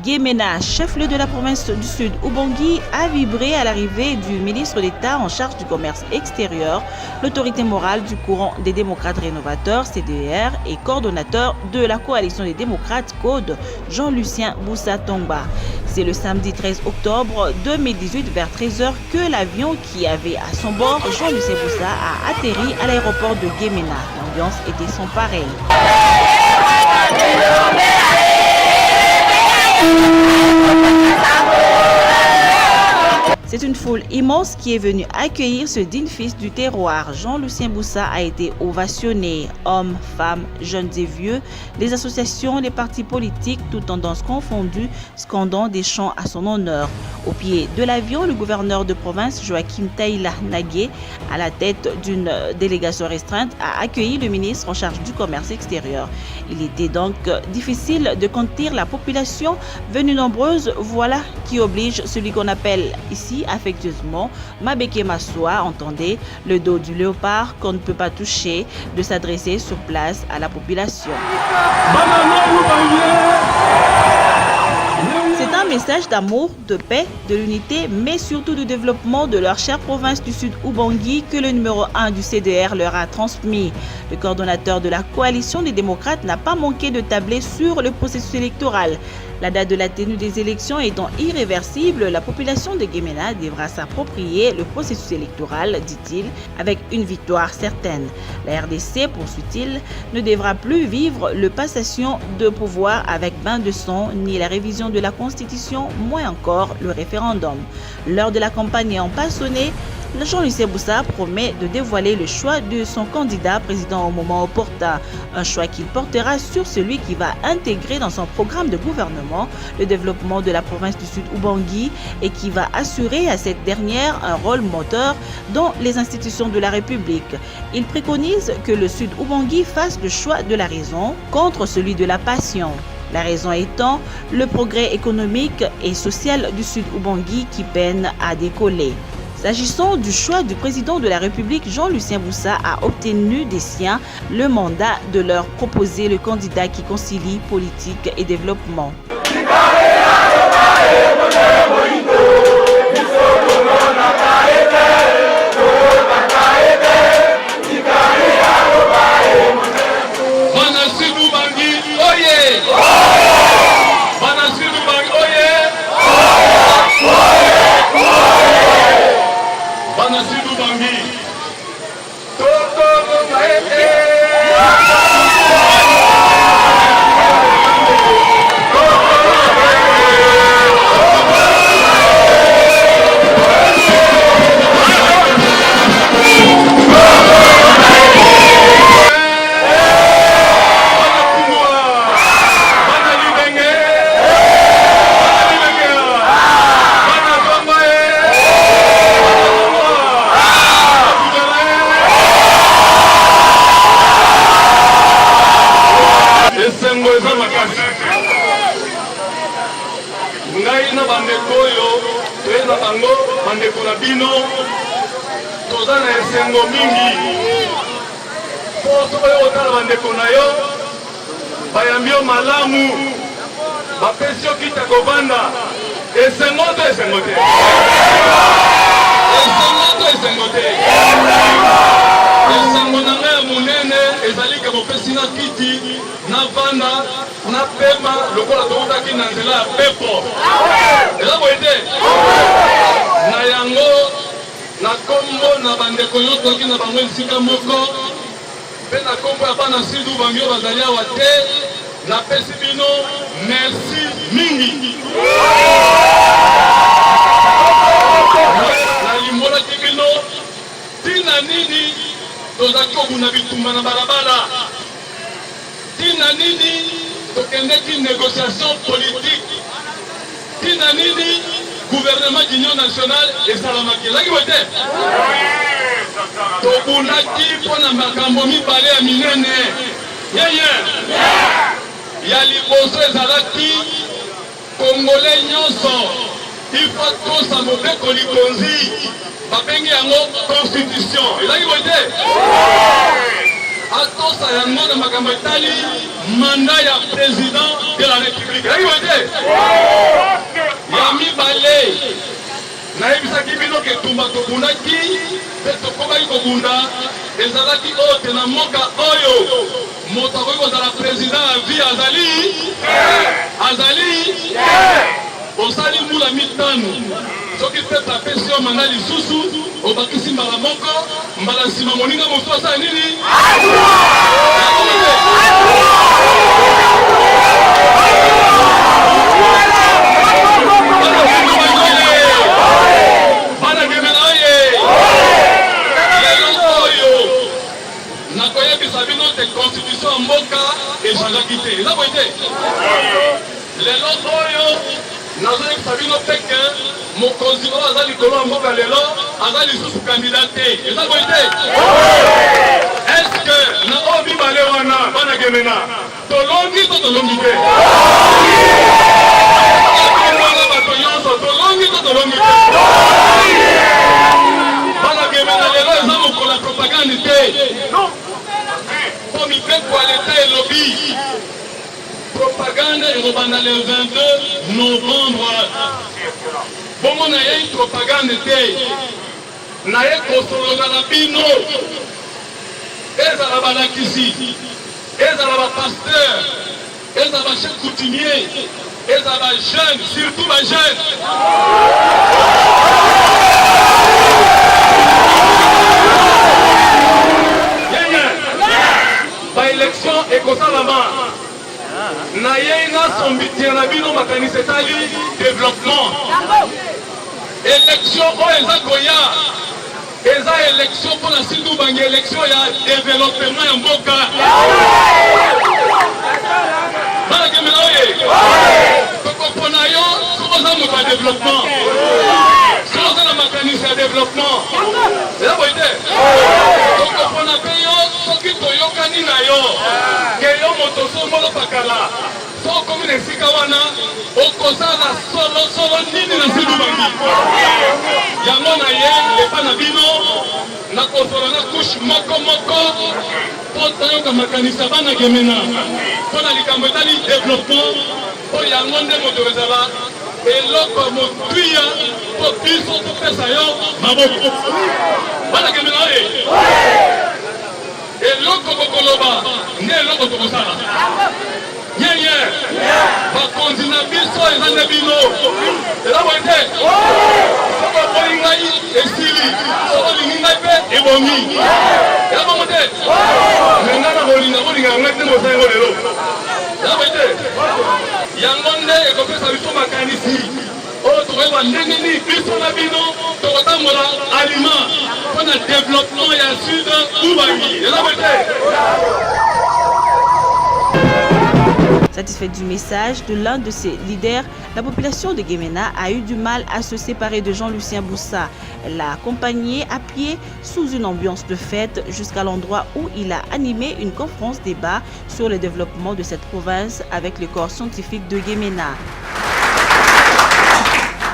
Guémena, chef-lieu de la province du Sud, Ubangui, a vibré à l'arrivée du ministre d'État en charge du commerce extérieur, l'autorité morale du courant des démocrates rénovateurs, CDR, et coordonnateur de la coalition des démocrates CODE, Jean-Lucien Boussa Tongba. C'est le samedi 13 octobre 2018 vers 13h que l'avion qui avait à son bord Jean-Lucien Boussa a atterri à l'aéroport de Guémena. L'ambiance était sans pareil. C'est une foule immense qui est venue accueillir ce digne fils du terroir. Jean-Lucien Boussa a été ovationné. Hommes, femmes, jeunes et vieux, les associations, les partis politiques, toutes tendances confondues, scandant des chants à son honneur. Au pied de l'avion, le gouverneur de province Joachim Taïla Nagué, à la tête d'une délégation restreinte, a accueilli le ministre en charge du commerce extérieur. Il était donc difficile de contenir la population venue nombreuse, voilà qui oblige celui qu'on appelle ici affectueusement Mabeke Massoua, entendez, le dos du léopard qu'on ne peut pas toucher, de s'adresser sur place à la population. C'est un message d'amour, de paix, de l'unité, mais surtout du développement de leur chère province du Sud Ubangui que le numéro 1 du CDR leur a transmis. Le coordonnateur de la coalition des démocrates n'a pas manqué de tabler sur le processus électoral. La date de la tenue des élections étant irréversible, la population de Guémena devra s'approprier le processus électoral, dit-il, avec une victoire certaine. La RDC, poursuit-il, ne devra plus vivre le passation de pouvoir avec bain de sang, ni la révision de la Constitution, moins encore le référendum. L'heure de la campagne ayant pas sonné, Jean-Lucien Boussa promet de dévoiler le choix de son candidat président au moment opportun. Un choix qu'il portera sur celui qui va intégrer dans son programme de gouvernement le développement de la province du Sud Ubangui et qui va assurer à cette dernière un rôle moteur dans les institutions de la République. Il préconise que le Sud Ubangui fasse le choix de la raison contre celui de la passion. La raison étant le progrès économique et social du Sud Ubangui qui peine à décoller. S'agissant du choix du président de la République, Jean-Lucien Boussa a obtenu des siens le mandat de leur proposer le candidat qui concilie politique et développement. Ngai na bandeko oyo toyena bango bandeko na bino toza na esengo mingi po sokoyo kotala bandeko na yo bayambi yo malamu bapesi yo kita kovanda esengo to esengo te esengo na ngai ya monene ezali ke bopesi na kiti na vanda na pema lokola tokutaki na nzela ya pepo eza boye te na yango na kombo na bandeko nyonso toki na bango esika moko mpe na kombo ya bana Sud Ubangui oyo bazali awa te napesi bino merci mingi nalimbolaki bino ntina nini tozalaki kobunda bitumba na balabala ntina nini tokendeki négociation politique ntina nini gouvernement d'union nationale esalamaki ezalaki boye te tobundaki mpo na makambo mibale ya minene yeye ya liboso ezalaki congolais nyonso ifo tosa mobeko likonzi babengi yango constitution ezalaki boye te atosa yango na makambo etali mandat ya président de la République. Yami Balé, nayebisaki bino ke tumba tobundaki pe tokobaki kobunda ezalaki oyo te na mboka oyo moto akoki kozala président ya vie azali osali mbula mitano soki peuple apesi yo manda lisusu obakisi mbala moko mbala nsima moninga mosusu asala nini constitution ya mboka echangeaki te eza boye te lelo oyo nazoyebisa bino peke mokonzi oyo aza likolo ya mboka lelo aza lisusu kandida te eza boye te eske na oyo mibale wana bana gemena tolongi to tolongi te bato nyonso tolongi to tolongi te bana gemena lelo eza mokolo ya propagande te comité pour l'État et lobby. Propagande et rebanda le 22 novembre. Bon, on a eu propagande été. On a eu construit la bino. Et ça va la kisi. Et ça va pasteur. Et ça va chef coutumier. Et ça va jeune, surtout ma jeune. Élection et comme ça là-bas. Naïna son bitir na bino makanisi etali développement. Élection o eza koya. Eza élection pour la Sud Ubangi élection ya développement ya mboka. Bana kemela oye. Tokopona yo sokoza moka développement. Sokoza na makanisi ya développement. Eza boite. Tokopona pe yo soki toyokani na yo ke yo moto sombolo pakala so komi na esika wana okozala solo nini na Sud Ubangi yango na ye epa na bino nakosola na kushe moko mpo toyoka makanisi ya bana gemena mpo na likambo etali développement mpo yango nde moto ezala eloko motuya mpo biso topesa yo maboko bana gemena oye eloko bokoloba nde eloko tokosala nyenye bakonzi na biso eza nde bino eza boye te soko oboli ngai esili soko olingi ngai mpe ebongi eza bongo te me ngai na bolingaka ngai te mosa yango lelo eza boye te yango nde ekopesa biso makanisi oyo tokoyeba ndenge nini biso na bino tokotambola aliment pour le développement et le sud Ubangi. Satisfait du message de l'un de ses leaders, la population de Gemena a eu du mal à se séparer de Jean-Lucien Boussa. Elle l'a accompagné à pied sous une ambiance de fête jusqu'à l'endroit où il a animé une conférence débat sur le développement de cette province avec le corps scientifique de Gemena.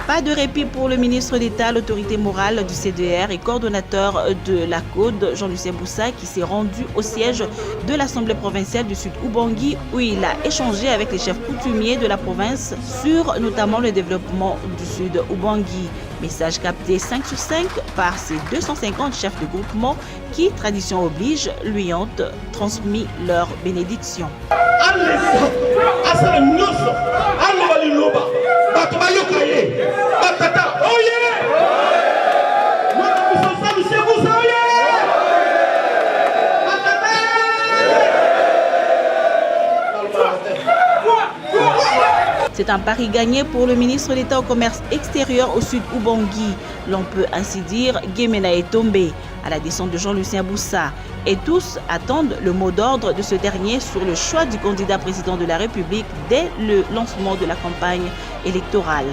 Pas de répit pour le ministre d'État, l'autorité morale du CDR et coordonnateur de la CODE, Jean-Lucien Boussa, qui s'est rendu au siège de l'Assemblée provinciale du Sud Ubangi, où il a échangé avec les chefs coutumiers de la province sur notamment le développement du Sud Ubangi. Message capté 5 sur 5 par ses 250 chefs de groupement qui, tradition oblige, lui ont transmis leur bénédiction. C'est un pari gagné pour le ministre d'État au commerce extérieur au Sud Ubangi. L'on peut ainsi dire Gemena est tombé à la descente de Jean-Lucien Boussa. Et tous attendent le mot d'ordre de ce dernier sur le choix du candidat président de la République dès le lancement de la campagne électorale.